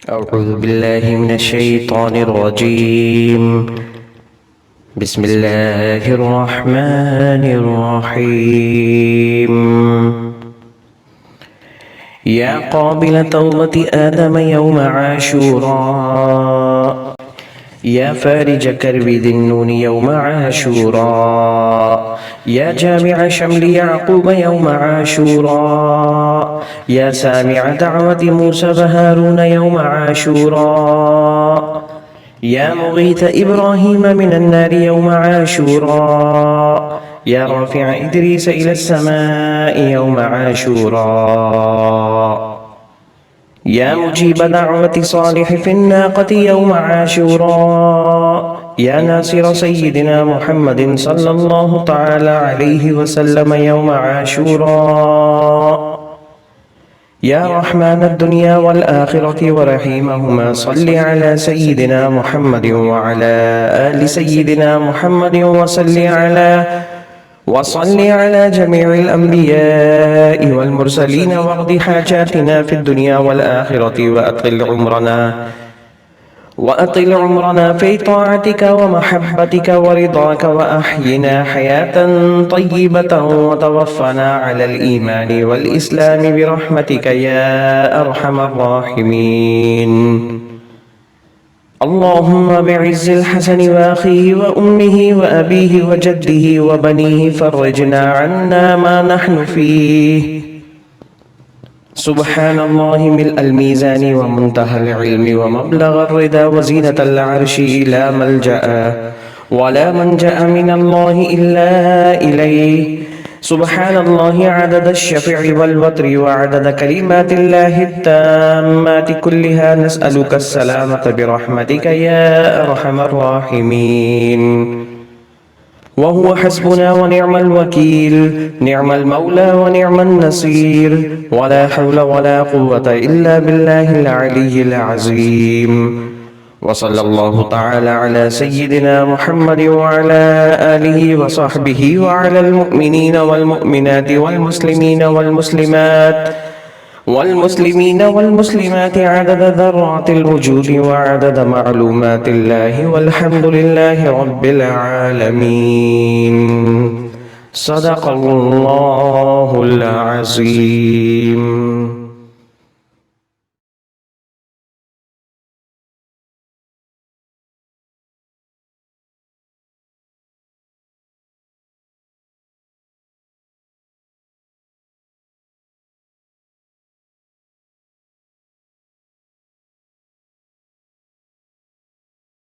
أعوذ بالله من الشيطان الرجيم. بسم الله الرحمن الرحيم. يا قابل توبة آدم يوم عاشوراء، يا فارج كرب ذي النون يوم عاشوراء، يا جامع شمل يعقوب يوم عاشوراء، يا سامع دعوة موسى وهارون يوم عاشوراء، يا مغيث إبراهيم من النار يوم عاشوراء، يا رافع إدريس إلى السماء يوم عاشوراء، يا مجيب دعوة صالح في الناقة يوم عاشوراء، يا ناصر سيدنا محمد صلى الله تعالى عليه وسلم يوم عاشوراء، يا رحمن الدنيا والآخرة ورحيمهما صل على سيدنا محمد وعلى آل سيدنا محمد وصل على جميع الأنبياء والمرسلين واقض حاجاتنا في الدنيا والآخرة وأطل عمرنا في طاعتك ومحبتك ورضاك، وأحينا حياة طيبة وتوفنا على الإيمان والإسلام برحمتك يا أرحم الراحمين. اللهم بعز الحسن وأخيه وأمه وأبيه وجده وبنيه فرجنا عنا ما نحن فيه. سبحان الله ملء الميزان ومنتهى العلم ومبلغ الرضا وزينة العرش، لا ملجأ ولا منجأ من الله إلا إليه. سبحان الله عدد الشفع والوتر وعدد كلمات الله التامات كلها، نسألك السلامة برحمتك يا أرحم الراحمين. وهو حسبنا ونعم الوكيل، نعم المولى ونعم النصير، ولا حول ولا قوة إلا بالله العلي العظيم. وصلى الله تعالى على سيدنا محمد وعلى آله وصحبه وعلى المؤمنين والمؤمنات والمسلمين والمسلمات عدد ذرات الوجود وعدد معلومات الله، والحمد لله رب العالمين. صدق الله العظيم.